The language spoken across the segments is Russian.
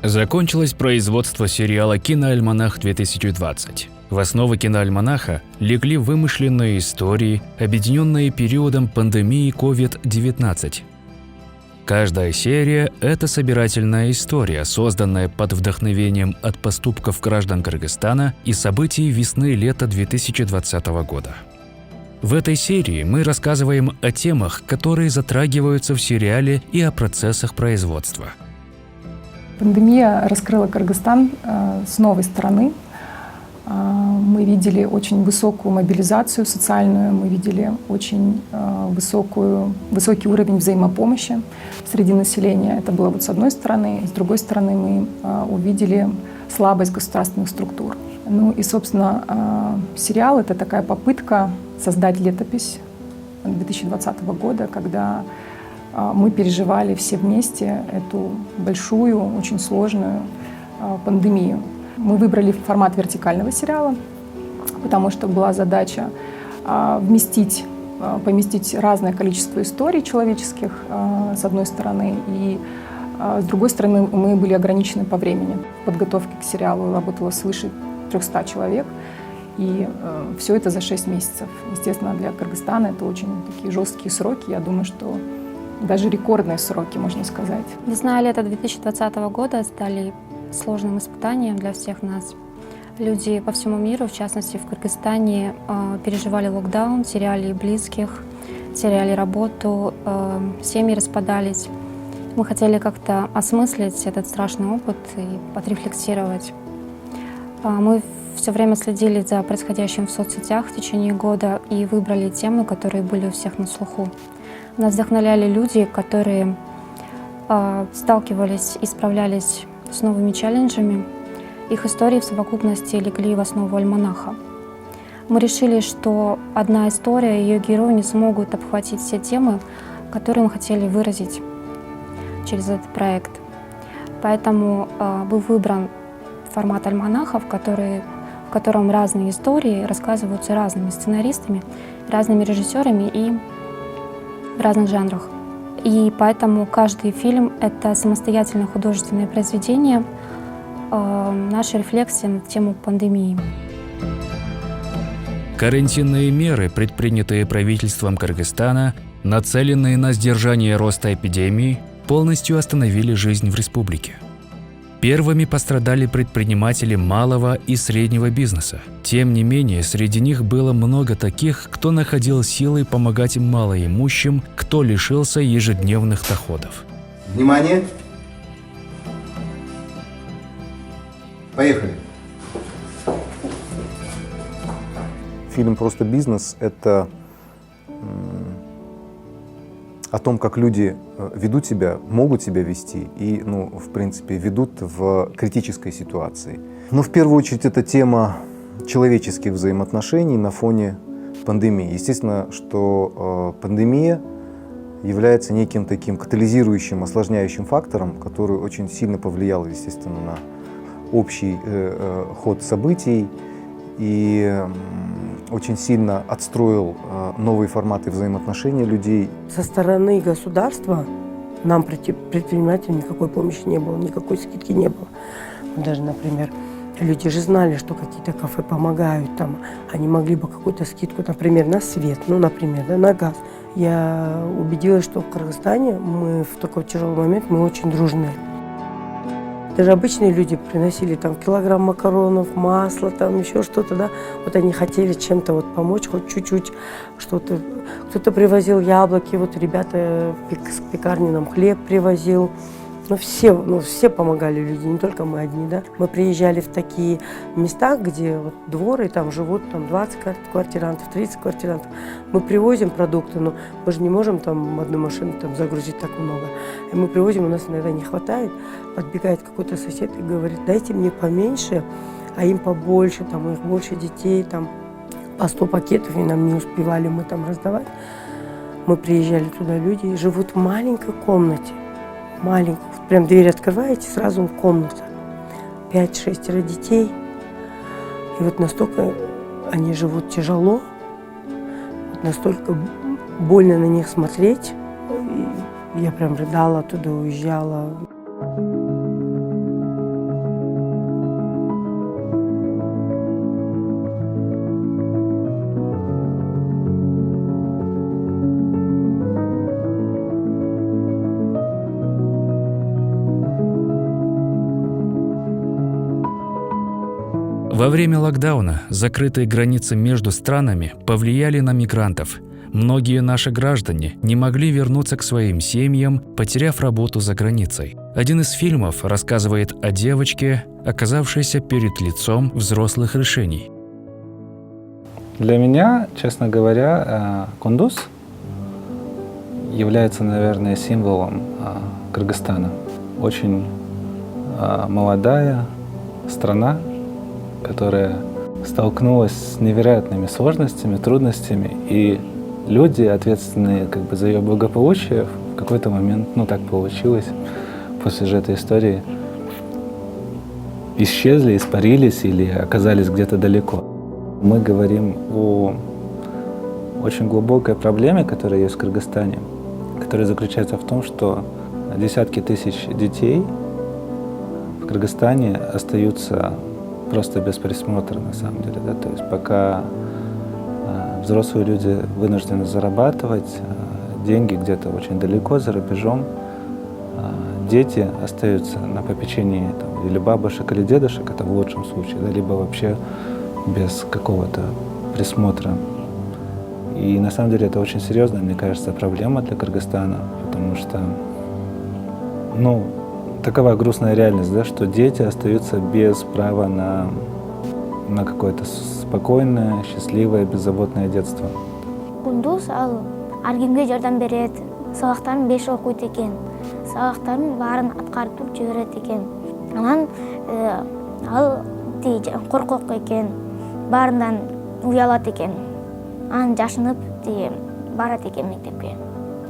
Закончилось производство сериала «Киноальманах-2020». В основу киноальманаха легли вымышленные истории, объединенные периодом пандемии COVID-19. Каждая серия – это собирательная история, созданная под вдохновением от поступков граждан Кыргызстана и событий весны-лета 2020 года. В этой серии мы рассказываем о темах, которые затрагиваются в сериале, и о процессах производства. Пандемия раскрыла Кыргызстан с новой стороны. Мы видели очень высокую мобилизацию социальную, мы видели очень высокий уровень взаимопомощи среди населения. Это было с одной стороны. С другой стороны, мы увидели слабость государственных структур. Ну и, собственно, сериал — это такая попытка создать летопись 2020 года, когда мы переживали все вместе эту большую, очень сложную пандемию. Мы выбрали формат вертикального сериала, потому что была задача поместить разное количество историй человеческих, с одной стороны, и с другой стороны, мы были ограничены по времени. В подготовке к сериалу работало свыше 300 человек, и все это за 6 месяцев. Естественно, для Кыргызстана это очень такие жесткие сроки. Я думаю, что даже рекордные сроки, можно сказать. Весна и лето 2020 года стали сложным испытанием для всех нас. Люди по всему миру, в частности в Кыргызстане, переживали локдаун, теряли близких, теряли работу, семьи распадались. Мы хотели как-то осмыслить этот страшный опыт и отрефлексировать. Мы все время следили за происходящим в соцсетях в течение года и выбрали темы, которые были у всех на слуху. Нас вдохновляли люди, которые сталкивались и справлялись с новыми челленджами. Их истории в совокупности легли в основу альманаха. Мы решили, что одна история и ее герои не смогут обхватить все темы, которые мы хотели выразить через этот проект. Поэтому был выбран формат альманаха, в котором разные истории рассказываются разными сценаристами, разными режиссерами и в разных жанрах. И поэтому каждый фильм — это самостоятельное художественное произведение, наша рефлексия на тему пандемии. Карантинные меры, предпринятые правительством Кыргызстана, нацеленные на сдержание роста эпидемии, полностью остановили жизнь в республике. Первыми пострадали предприниматели малого и среднего бизнеса. Тем не менее, среди них было много таких, кто находил силы помогать малоимущим, кто лишился ежедневных доходов. Внимание! Поехали! Фильм «Просто бизнес» — это о том, как люди ведут себя, могут себя вести и, в принципе, ведут в критической ситуации. Но в первую очередь это тема человеческих взаимоотношений на фоне пандемии. Естественно, что пандемия является неким таким катализирующим, осложняющим фактором, который очень сильно повлиял, естественно, на общий ход событий и очень сильно отстроил новые форматы взаимоотношений людей. Со стороны государства нам, предпринимателям, никакой помощи не было, никакой скидки не было. Даже, например, люди же знали, что какие-то кафе помогают, там, они могли бы какую-то скидку, например, на свет, на газ. Я убедилась, что в Кыргызстане мы в такой тяжелый момент мы очень дружны. Даже обычные люди приносили там килограмм макаронов, масло, там еще что-то, да. Вот они хотели чем-то помочь, хоть чуть-чуть что-то. Кто-то привозил яблоки, ребята с пекарни нам хлеб привозил. все помогали люди, не только мы одни, да. Мы приезжали в такие места, где вот дворы, там живут 20 квартирантов, 30 квартирантов. Мы привозим продукты, но мы же не можем там одну машину там загрузить так много. И мы привозим, у нас иногда не хватает. Подбегает какой-то сосед и говорит: дайте мне поменьше, а им побольше, там у них больше детей, там по 100 пакетов, и нам не успевали мы там раздавать. Мы приезжали туда, люди живут в маленькой комнате. Маленькую. Прям дверь открываете, сразу комната. 5-6 детей. И вот настолько они живут тяжело, вот настолько больно на них смотреть. И я прям рыдала, оттуда уезжала. Во время локдауна закрытые границы между странами повлияли на мигрантов. Многие наши граждане не могли вернуться к своим семьям, потеряв работу за границей. Один из фильмов рассказывает о девочке, оказавшейся перед лицом взрослых решений. Для меня, честно говоря, Кундуз является, наверное, символом Кыргызстана. Очень молодая страна, которая столкнулась с невероятными сложностями, трудностями, и люди, ответственные за ее благополучие, в какой-то момент, так получилось, после же этой истории, исчезли, испарились или оказались где-то далеко. Мы говорим о очень глубокой проблеме, которая есть в Кыргызстане, которая заключается в том, что десятки тысяч детей в Кыргызстане остаются просто без присмотра, на самом деле. Да? То есть пока взрослые люди вынуждены зарабатывать деньги где-то очень далеко, за рубежом, дети остаются на попечении или бабушек, или дедушек, это в лучшем случае, да? Либо вообще без какого-то присмотра. И на самом деле это очень серьезная, мне кажется, проблема для Кыргызстана, потому что, такова грустная реальность, да, что дети остаются без права на какое-то спокойное, счастливое, беззаботное детство. Кундуз ал аргимге жардам берет, сабактарын 5 окуйт экен, сабактарын баарын аткартып жиберет экен. Анан ал коркок экен, баарынан уялат экен. Анан жашынып барат экен мектепке.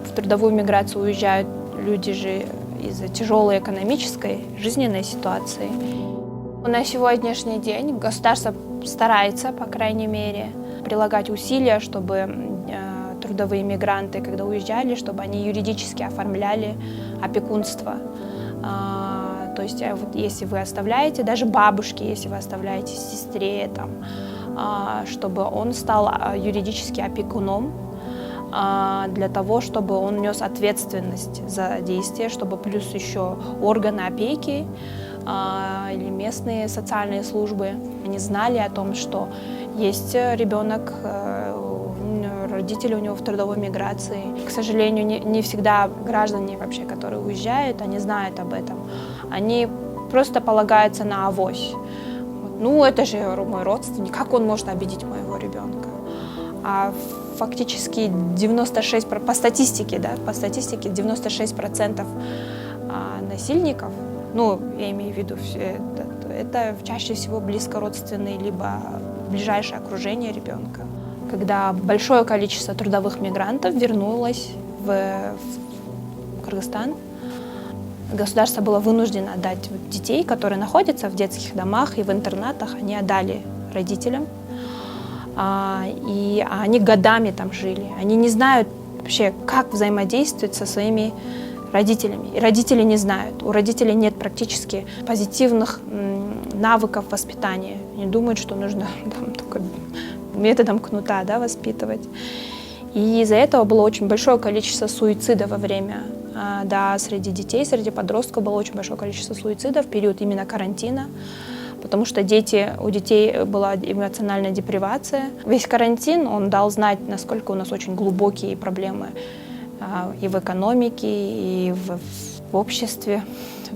В трудовую миграцию уезжают люди же из-за тяжелой экономической, жизненной ситуации. На сегодняшний день государство старается, по крайней мере, прилагать усилия, чтобы трудовые мигранты, когда уезжали, чтобы они юридически оформляли опекунство. То есть, если вы оставляете, даже бабушке, если вы оставляете сестре, чтобы он стал юридически опекуном, для того, чтобы он нес ответственность за действия, чтобы плюс еще органы опеки или местные социальные службы они знали о том, что есть ребенок, родители у него в трудовой миграции. К сожалению, не всегда граждане вообще, которые уезжают, они знают об этом. Они просто полагаются на авось. Это же мой родственник, как он может обидеть моего ребенка? А фактически 96%, по статистике 96% насильников, я имею в виду, это чаще всего близкородственные, либо ближайшее окружение ребенка. Когда большое количество трудовых мигрантов вернулось в Кыргызстан, государство было вынуждено отдать детей, которые находятся в детских домах и в интернатах, они отдали родителям. И они годами там жили. Они не знают вообще, как взаимодействовать со своими родителями. И родители не знают. У родителей нет практически позитивных навыков воспитания. Они думают, что нужно только методом кнута воспитывать. И из-за этого было очень большое количество суицидов во время, среди детей, среди подростков было очень большое количество суицидов в период именно карантина. Потому что у детей была эмоциональная депривация. Весь карантин, он дал знать, насколько у нас очень глубокие проблемы и в экономике, и в в обществе,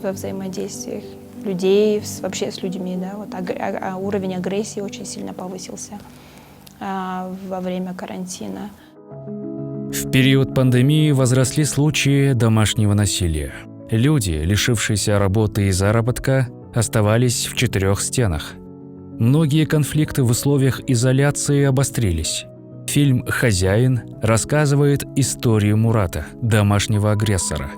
во взаимодействиях людей, вообще с людьми. Да? Вот уровень агрессии очень сильно повысился во время карантина. В период пандемии возросли случаи домашнего насилия. Люди, лишившиеся работы и заработка, оставались в 4 стенах. Многие конфликты в условиях изоляции обострились. Фильм «Хозяин» рассказывает историю Мурата, домашнего агрессора.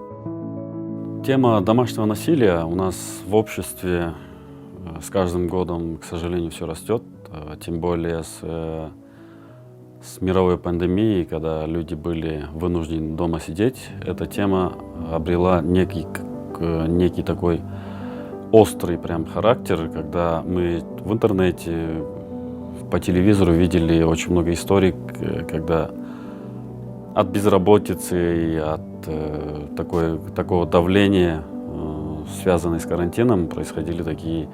Тема домашнего насилия у нас в обществе с каждым годом, к сожалению, все растет. Тем более с мировой пандемией, когда люди были вынуждены дома сидеть, эта тема обрела некий такой острый прям характер, когда мы в интернете, по телевизору видели очень много историй, когда от безработицы и от такого давления, связанной с карантином, происходили такие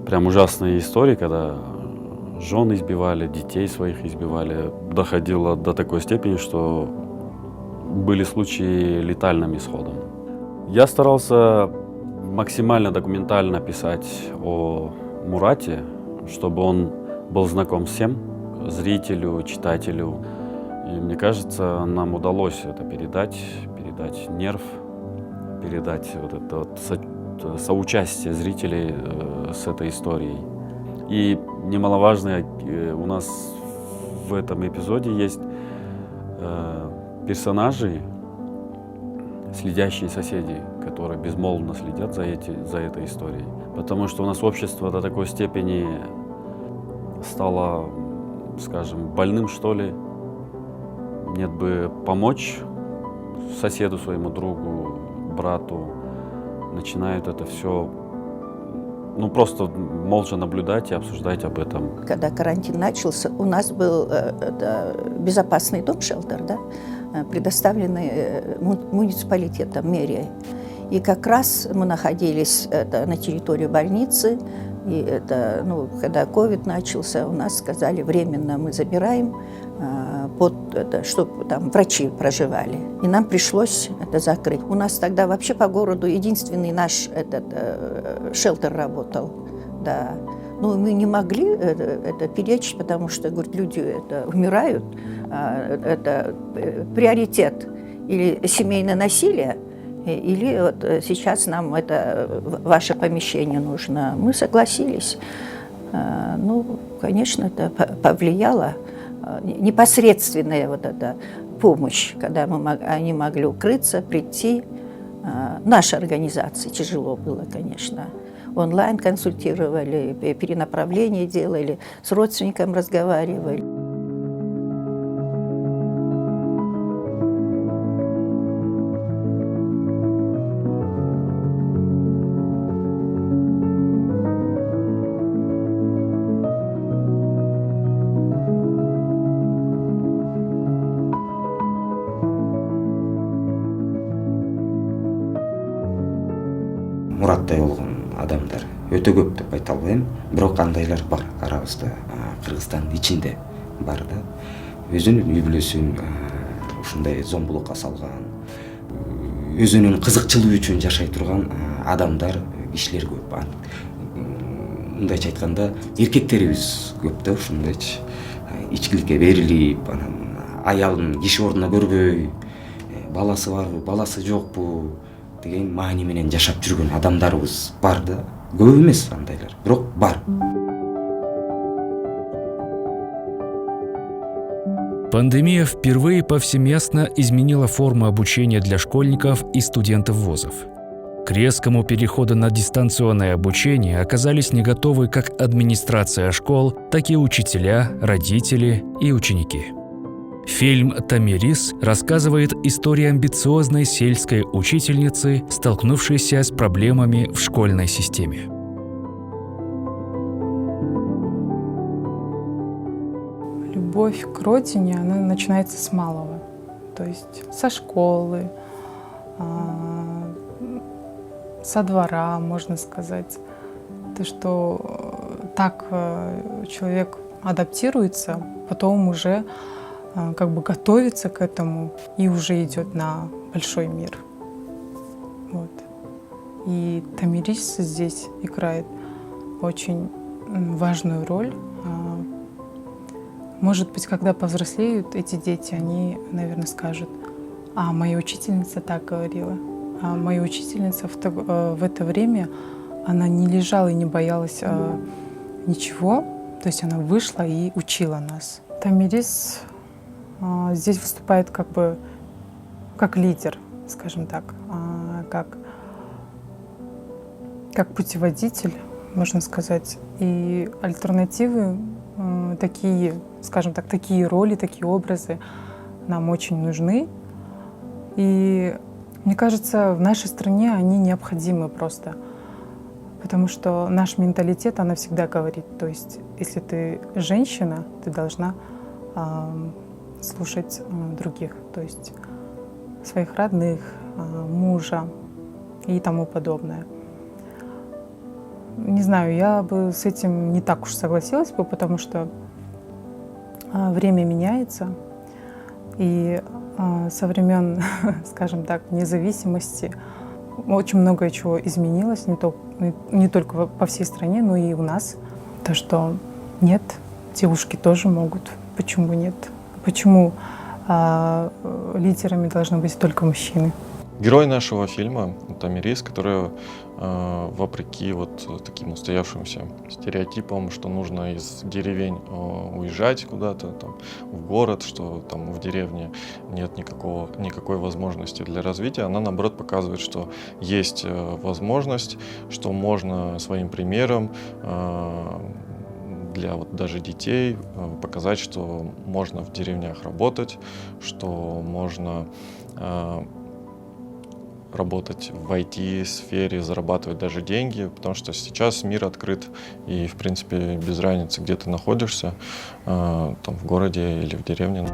прям ужасные истории, когда жен избивали, детей своих избивали. Доходило до такой степени, что были случаи летальным исходом. Я старался максимально документально писать о Мурате, чтобы он был знаком всем, зрителю, читателю. И мне кажется, нам удалось это передать нерв, передать вот это вот соучастие зрителей с этой историей. И немаловажно, у нас в этом эпизоде есть персонажи, следящие соседи, которые безмолвно следят за этой историей. Потому что у нас общество до такой степени стало, скажем, больным, что ли. Нет бы помочь соседу, своему другу, брату, начинают это все просто молча наблюдать и обсуждать об этом. Когда карантин начался, у нас был безопасный дом, шелтер, да, предоставленный муниципалитетом, мэрией. И как раз мы находились на территории больницы, и когда ковид начался, у нас сказали, временно мы забираем, чтобы там врачи проживали. И нам пришлось это закрыть. У нас тогда вообще по городу единственный наш шелтер работал. Да. Мы не могли это перечь, потому что, говорят, люди умирают. Это приоритет или семейное насилие, или вот сейчас нам это ваше помещение нужно. Мы согласились. Конечно, это повлияло. Непосредственная вот эта помощь, когда они могли укрыться, прийти. Нашей организации тяжело было, конечно. Онлайн консультировали, перенаправление делали, с родственником разговаривали. Мураттай болгон адамдар өтө көп деп айта албайм, бирок кандайлар бар арабызда, Кыргызстандын ичинде бар да. Өзүнүн үй бүлөсүн ушундай зомбулукка салган, өзүнүн кызыкчылыгы үчүн жашай турган адамдар, кишилер көп. Мындайча айтканда, эркектерибиз көп да, ушундайчы ичкиликке берилип, анан аялын киши ордуна көрбөй, баласы барбы, баласы жокпу деген маани менен жашап жүргөн адамдарыбыз бар да. Көп эмес андайлар, бирок бар. Пандемия впервые повсеместно изменила форму обучения для школьников и студентов вузов. К резкому переходу на дистанционное обучение оказались не готовы как администрация школ, так и учителя, родители и ученики. Фильм «Тамирис» рассказывает историю амбициозной сельской учительницы, столкнувшейся с проблемами в школьной системе. Любовь к родине, она начинается с малого, то есть со школы, со двора, можно сказать. То, что так человек адаптируется, потом уже готовится к этому и уже идет на большой мир. Вот. И Томирис здесь играет очень важную роль. Может быть, когда повзрослеют эти дети, они, наверное, скажут: «А моя учительница так говорила». А моя учительница в это время, она не лежала и не боялась ничего. То есть она вышла и учила нас. Томирис здесь выступает как лидер, скажем так, как путеводитель, можно сказать. И альтернативы, такие, скажем так, такие роли, такие образы нам очень нужны. И мне кажется, в нашей стране они необходимы просто. Потому что наш менталитет, она всегда говорит, то есть если ты женщина, ты должна слушать других, то есть своих родных, мужа и тому подобное. Не знаю, я бы с этим не так уж согласилась бы, потому что время меняется, и со времен, скажем так, независимости очень многое чего изменилось, не только по всей стране, но и у нас. То, что нет, девушки тоже могут. Почему нет? Почему лидерами должны быть только мужчины? Герой нашего фильма — Томирис, который, вопреки вот таким устоявшимся стереотипам, что нужно из деревень уезжать куда-то там, в город, что там в деревне нет никакой возможности для развития, она, наоборот, показывает, что есть возможность, что можно своим примером для вот даже детей показать, что можно в деревнях работать, что можно работать в IT-сфере, зарабатывать даже деньги, потому что сейчас мир открыт, и, в принципе, без разницы, где ты находишься, там, в городе или в деревне.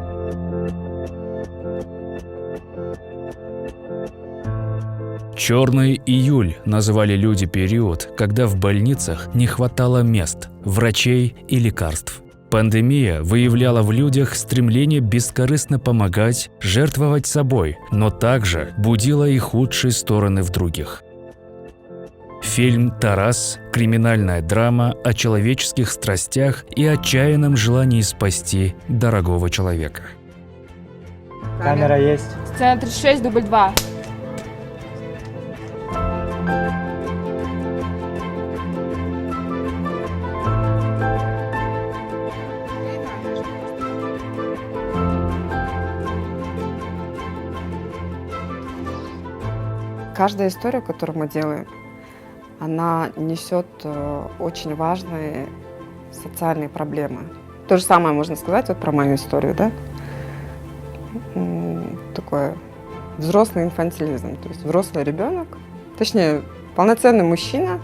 «Черный июль» называли люди период, когда в больницах не хватало мест, врачей и лекарств. Пандемия выявляла в людях стремление бескорыстно помогать, жертвовать собой, но также будила и худшие стороны в других. Фильм «Тарас» – криминальная драма о человеческих страстях и отчаянном желании спасти дорогого человека. Камера есть. Сцена 36, дубль 2. Каждая история, которую мы делаем, она несет очень важные социальные проблемы. То же самое можно сказать вот про мою историю, да? Такой взрослый инфантилизм, то есть взрослый ребенок, точнее, полноценный мужчина,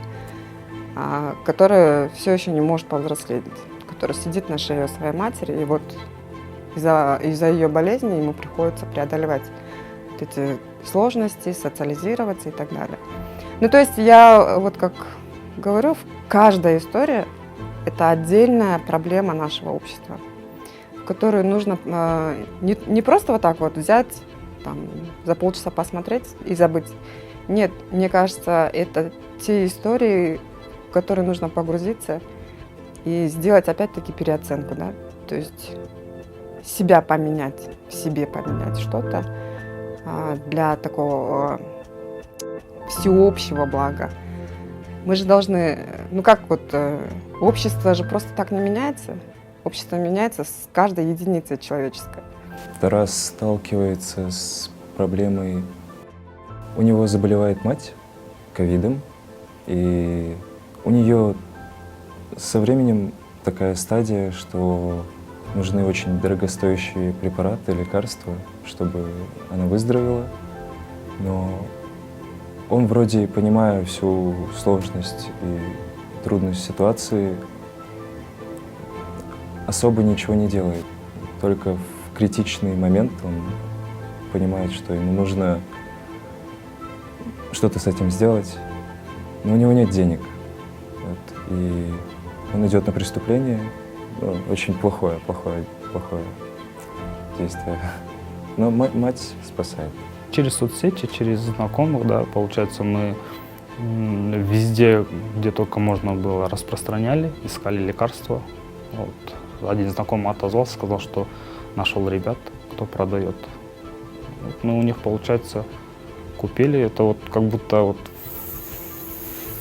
который все еще не может повзрослеть, который сидит на шее у своей матери, и вот из-за ее болезни ему приходится преодолевать вот эти сложности, социализироваться и так далее. Ну, то есть я, вот как говорю, каждая история – это отдельная проблема нашего общества, в которую нужно не просто вот так вот взять, там, за полчаса посмотреть и забыть. Нет, мне кажется, это те истории, в которые нужно погрузиться и сделать опять-таки переоценку, да? То есть себя поменять, в себе поменять что-то для такого всеобщего блага. Мы же должны, ну как вот, общество же просто так не меняется. Общество меняется с каждой единицей человеческой. Тарас сталкивается с проблемой. У него заболевает мать ковидом, и у нее со временем такая стадия, что нужны очень дорогостоящие препараты, лекарства, чтобы она выздоровела. Но он вроде, понимая всю сложность и трудность ситуации, особо ничего не делает. Только в критичный момент он понимает, что ему нужно что-то с этим сделать, но у него нет денег. Вот. И он идет на преступление, ну, очень плохое действие. Но мать спасает. через соцсети, через знакомых, да, получается, мы везде, где только можно было, распространяли, искали лекарства. Вот. Один знакомый отозвался, сказал, что нашел ребят, кто продает. Вот, мы у них, получается, купили. Это вот как будто вот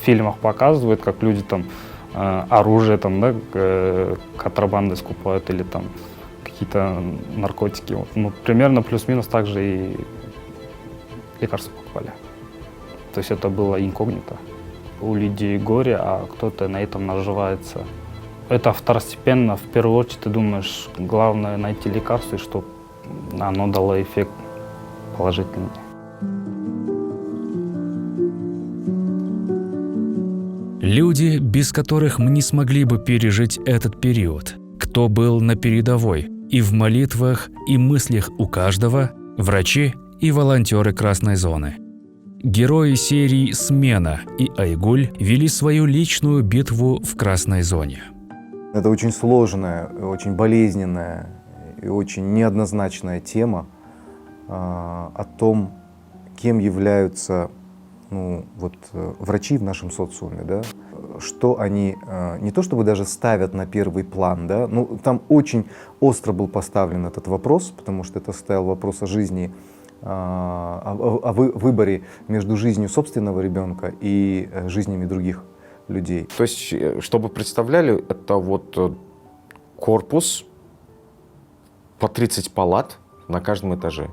в фильмах показывают, как люди там оружие там, да, контрабандой скупают или там какие-то наркотики. Вот. Ну, примерно плюс-минус так же и лекарства покупали. То есть это было инкогнито. У людей горе, а кто-то на этом наживается. Это второстепенно. В первую очередь ты думаешь, главное найти лекарство, и чтобы оно дало эффект положительный. Люди, без которых мы не смогли бы пережить этот период. Кто был на передовой. И в молитвах, и мыслях у каждого – врачи и волонтеры Красной зоны. Герои серий «Смена» и «Айгуль» вели свою личную битву в Красной зоне. Это очень сложная, очень болезненная и очень неоднозначная тема о том, кем являются врачи в нашем социуме, да? Что они не то чтобы даже ставят на первый план, да? Там очень остро был поставлен этот вопрос, потому что это стоял вопрос о жизни, о выборе между жизнью собственного ребенка и жизнями других людей. То есть, чтобы представляли, это вот корпус по 30 палат на каждом этаже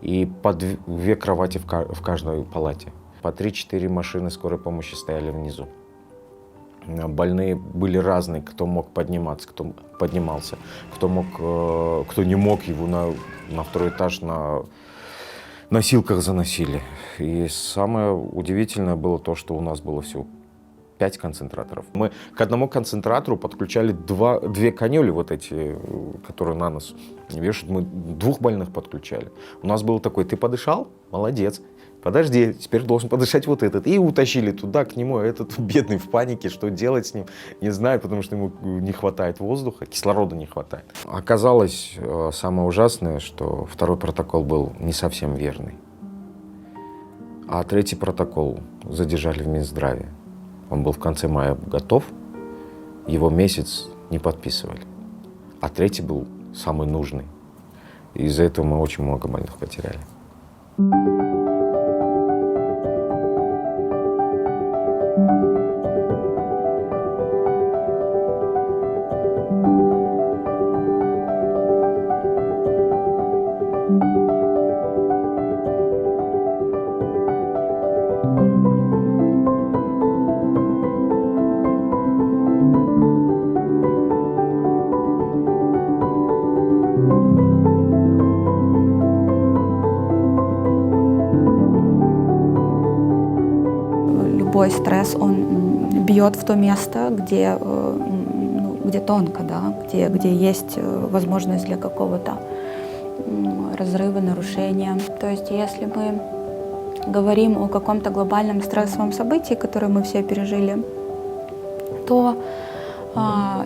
и по 2 кровати в каждой палате. По 3-4 машины скорой помощи стояли внизу. Больные были разные, кто мог подниматься, кто поднимался, кто не мог, его на 2-й этаж на носилках заносили. И самое удивительное было то, что у нас было всего 5 концентраторов. Мы к одному концентратору подключали 2 канюли, вот эти, которые на нос вешают, мы 2 больных подключали. У нас был такой: ты подышал? Молодец. Подожди, теперь должен подышать вот этот. И утащили туда, к нему, а этот бедный в панике, что делать с ним, не знаю, потому что ему не хватает воздуха, кислорода не хватает. Оказалось, самое ужасное, что 2-й протокол был не совсем верный. А 3-й протокол задержали в Минздраве. Он был в конце мая готов, его месяц не подписывали. А 3-й был самый нужный. Из-за этого мы очень много больных потеряли. Любой стресс, он бьет в то место, где тонко, да, где есть возможность для какого-то разрыва, нарушения. То есть если мы говорим о каком-то глобальном стрессовом событии, которое мы все пережили, то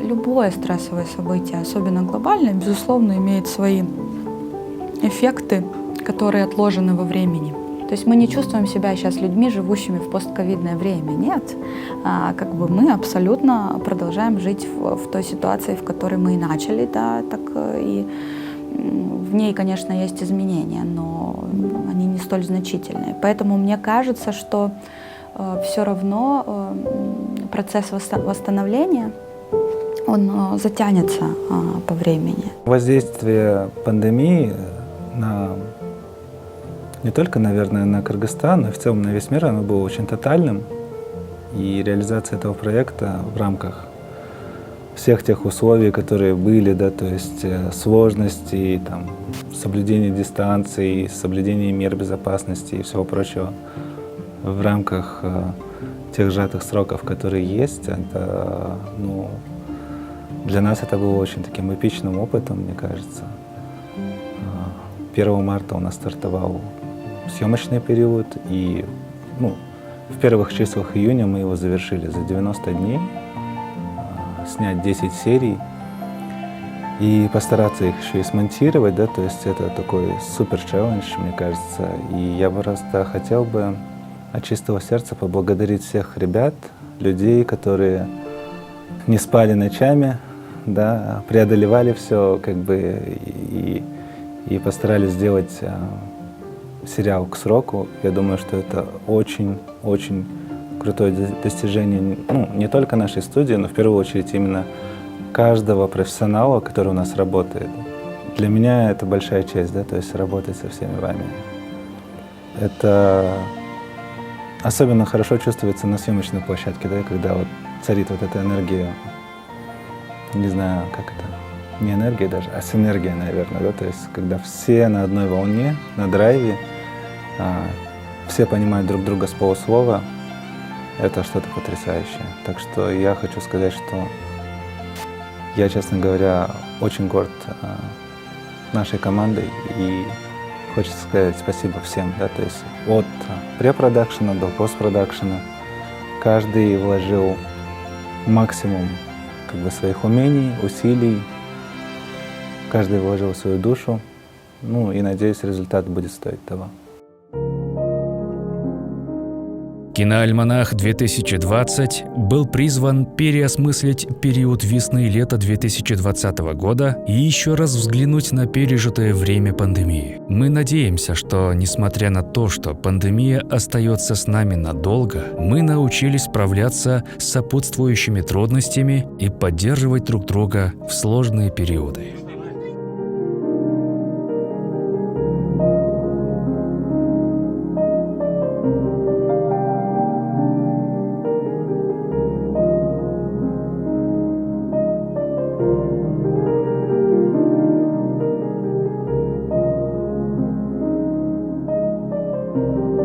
любое стрессовое событие, особенно глобальное, безусловно, имеет свои эффекты, которые отложены во времени. То есть мы не чувствуем себя сейчас людьми, живущими в постковидное время. Нет. Мы абсолютно продолжаем жить в той ситуации, в которой мы и начали, да, так и в ней, конечно, есть изменения, но они не столь значительные. Поэтому мне кажется, что все равно процесс восстановления, он затянется по времени. Воздействие пандемии не только, наверное, на Кыргызстан, но и в целом на весь мир, оно было очень тотальным. И реализация этого проекта в рамках всех тех условий, которые были, да, то есть сложностей, там, соблюдение дистанции, соблюдение мер безопасности и всего прочего, в рамках тех сжатых сроков, которые есть, это, для нас это было очень таким эпичным опытом, мне кажется. 1 марта у нас стартовал съемочный период, и в первых числах июня мы его завершили за 90 дней, снять 10 серий. и постараться их еще и смонтировать, да, то есть это такой супер челлендж, мне кажется. И я просто хотел бы от чистого сердца поблагодарить всех ребят, людей, которые не спали ночами, да, преодолевали все, как бы, и постарались сделать сериал к сроку. Я думаю, что это очень крутое достижение, ну, не только нашей студии, но в первую очередь именно каждого профессионала, который у нас работает. Для меня это большая честь, да, то есть работать со всеми вами. Это особенно хорошо чувствуется на съемочной площадке, да, когда вот царит вот эта энергия, не знаю, как это, не энергия даже, а синергия, наверное, да, то есть когда все на одной волне, на драйве, все понимают друг друга с полуслова, это что-то потрясающее. Так что я хочу сказать, что я, честно говоря, очень горд нашей командой, и хочется сказать спасибо всем, да, то есть от препродакшена до постпродакшена каждый вложил максимум как бы своих умений, усилий, каждый вложил свою душу, ну и надеюсь, результат будет стоить того. Киноальманах-2020 был призван переосмыслить период весны и лета 2020 года и еще раз взглянуть на пережитое время пандемии. Мы надеемся, что, несмотря на то, что пандемия остается с нами надолго, мы научились справляться с сопутствующими трудностями и поддерживать друг друга в сложные периоды. Thank you.